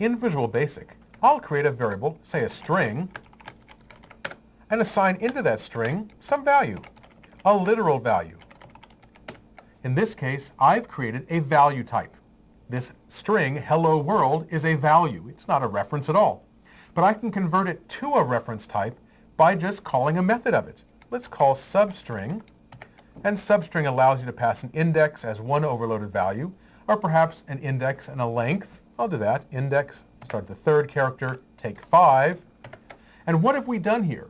In Visual Basic, I'll create a variable, say a string, and assign into that string some value, a literal value. In this case, I've created a value type. This string, hello world, is a value. It's not a reference at all. But I can convert it to a reference type by just calling a method of it. Let's call substring, and substring allows you to pass an index as one overloaded value, or perhaps an index and a length. I'll do that. Index, start the third character, take 5. And what have we done here?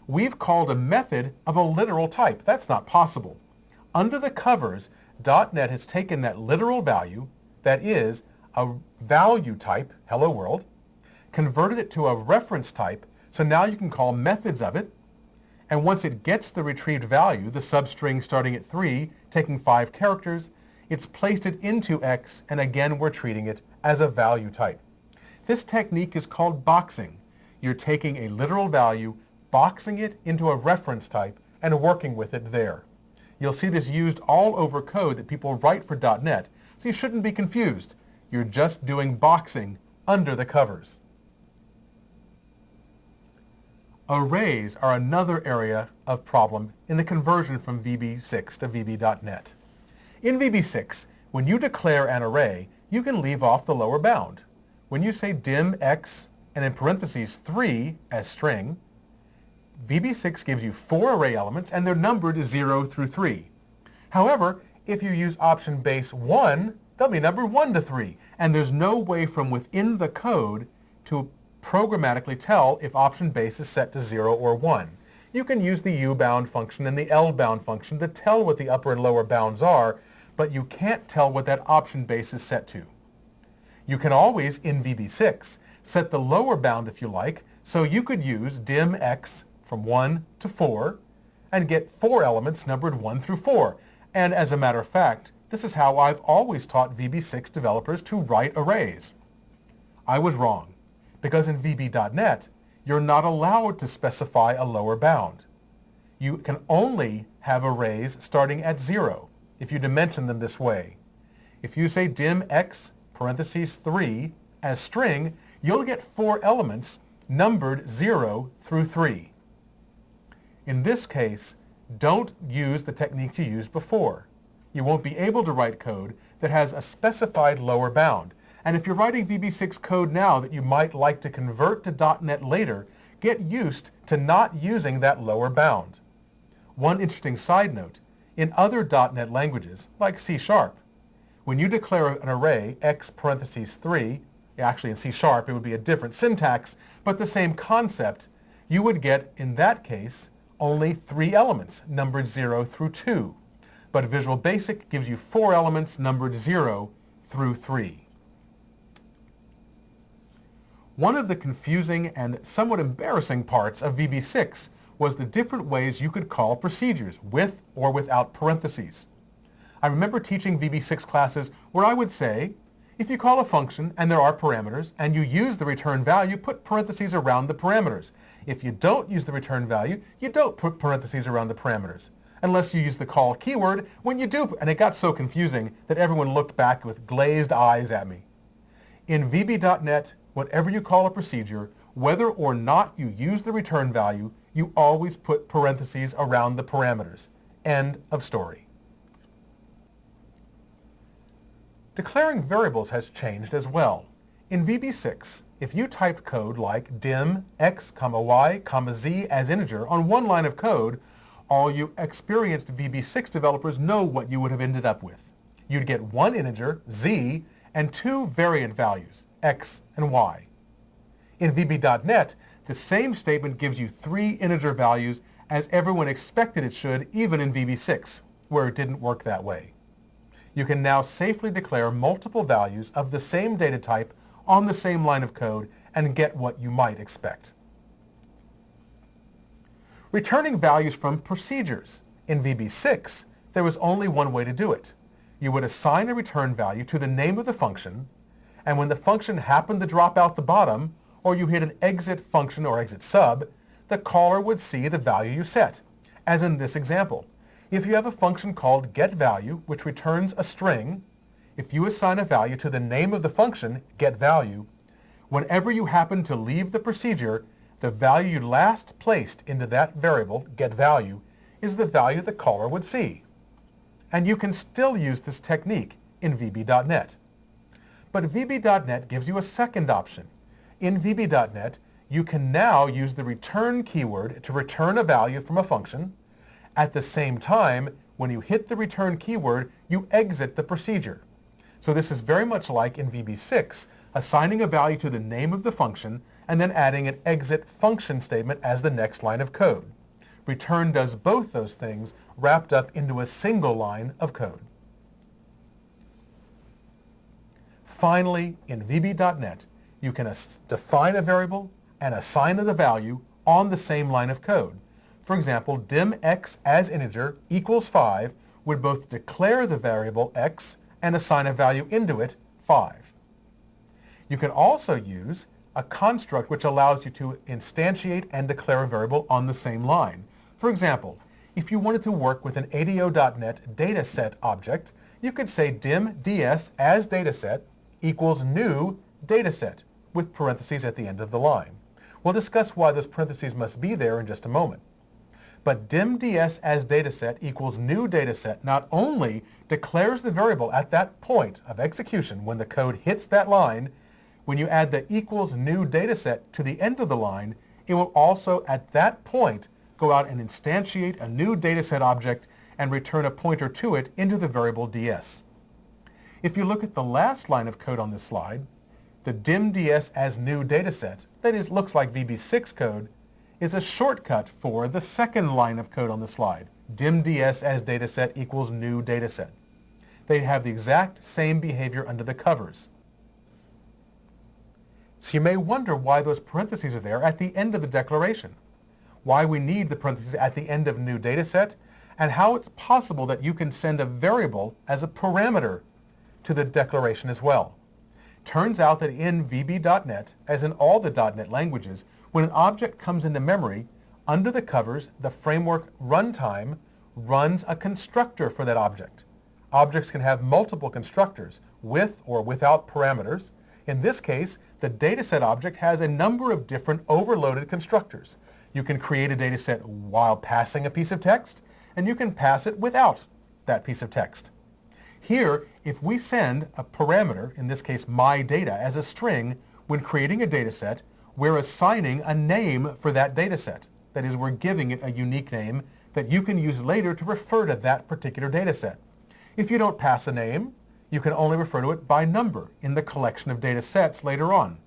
We've called a method of a literal type. That's not possible. Under the covers, .NET has taken that literal value, that is a value type, hello world, converted it to a reference type, so now you can call methods of it, and once it gets the retrieved value, the substring starting at 3, taking 5 characters, it's placed it into X, and again we're treating it as a value type. This technique is called boxing. You're taking a literal value, boxing it into a reference type, and working with it there. You'll see this used all over code that people write for .NET, so you shouldn't be confused. You're just doing boxing under the covers. Arrays are another area of problem in the conversion from VB6 to VB.NET. In VB6, when you declare an array, you can leave off the lower bound. When you say dim x and in parentheses 3 as string, VB6 gives you 4 array elements and they're numbered 0 through 3. However, if you use option base 1, they'll be numbered 1 to 3, and there's no way from within the code to programmatically tell if option base is set to 0 or 1. You can use the ubound function and the lbound function to tell what the upper and lower bounds are, but you can't tell what that option base is set to. You can always, in VB6, set the lower bound if you like, so you could use dim x from 1 to 4 and get 4 elements numbered 1 through 4. And as a matter of fact, this is how I've always taught VB6 developers to write arrays. I was wrong, because in VB.NET, you're not allowed to specify a lower bound. You can only have arrays starting at 0 if you dimension them this way. If you say dim x parentheses 3 as string, you'll get 4 elements numbered 0 through 3. In this case, don't use the techniques you used before. You won't be able to write code that has a specified lower bound. And if you're writing VB6 code now that you might like to convert to .NET later, get used to not using that lower bound. One interesting side note, in other .NET languages, like C#, when you declare an array x parentheses 3, actually in C# it would be a different syntax, but the same concept, you would get, in that case, only 3 elements, numbered 0 through 2. But Visual Basic gives you 4 elements numbered 0 through 3. One of the confusing and somewhat embarrassing parts of VB6 was the different ways you could call procedures, with or without parentheses. I remember teaching VB6 classes where I would say, if you call a function and there are parameters and you use the return value, put parentheses around the parameters. If you don't use the return value, you don't put parentheses around the parameters, unless you use the call keyword when you do, and it got so confusing that everyone looked back with glazed eyes at me. In VB.NET, whatever you call a procedure, whether or not you use the return value, you always put parentheses around the parameters. End of story. Declaring variables has changed as well. In VB6, if you typed code like dim x, y, z as integer on one line of code, all you experienced VB6 developers know what you would have ended up with. You'd get one integer, z, and 2 variant values, x and y. In VB.NET, the same statement gives you 3 integer values as everyone expected it should, even in VB6, where it didn't work that way. You can now safely declare multiple values of the same data type on the same line of code and get what you might expect. Returning values from procedures. In VB6, there was only one way to do it. You would assign a return value to the name of the function, and when the function happened to drop out the bottom, or you hit an exit function or exit sub, the caller would see the value you set, as in this example. If you have a function called getValue, which returns a string, if you assign a value to the name of the function, getValue, Whenever you happen to leave the procedure, the value you last placed into that variable, getValue, is the value the caller would see. And you can still use this technique in VB.NET. But VB.NET gives you a second option. In VB.NET, you can now use the return keyword to return a value from a function. At the same time, when you hit the return keyword, you exit the procedure. So this is very much like in VB6, assigning a value to the name of the function and then adding an exit function statement as the next line of code. Return does both those things wrapped up into a single line of code. Finally, in VB.NET, you can define a variable and assign it a value on the same line of code. For example, dim x as integer equals 5 would both declare the variable x and assign a value into it, 5. You can also use a construct which allows you to instantiate and declare a variable on the same line. For example, if you wanted to work with an ADO.NET dataset object, you could say dim ds as dataset equals new dataset with parentheses at the end of the line. We'll discuss why those parentheses must be there in just a moment. But dim ds as dataset equals new dataset not only declares the variable at that point of execution when the code hits that line, when you add the equals new dataset to the end of the line, it will also at that point go out and instantiate a new dataset object and return a pointer to it into the variable ds. If you look at the last line of code on this slide, the dim ds as new dataset, that is, looks like VB6 code, is a shortcut for the second line of code on the slide, dim ds as dataset equals new dataset. They have the exact same behavior under the covers. So you may wonder why those parentheses are there at the end of the declaration, why we need the parentheses at the end of new dataset, and how it's possible that you can send a variable as a parameter to the declaration as well. Turns out that in VB.NET, as in all the .NET languages, when an object comes into memory, under the covers, the framework runtime runs a constructor for that object. Objects can have multiple constructors, with or without parameters. In this case, the dataset object has a number of different overloaded constructors. You can create a dataset while passing a piece of text, and you can pass it without that piece of text. Here, if we send a parameter, in this case my data, as a string, when creating a dataset, we're assigning a name for that dataset. That is, we're giving it a unique name that you can use later to refer to that particular dataset. If you don't pass a name, you can only refer to it by number in the collection of datasets later on.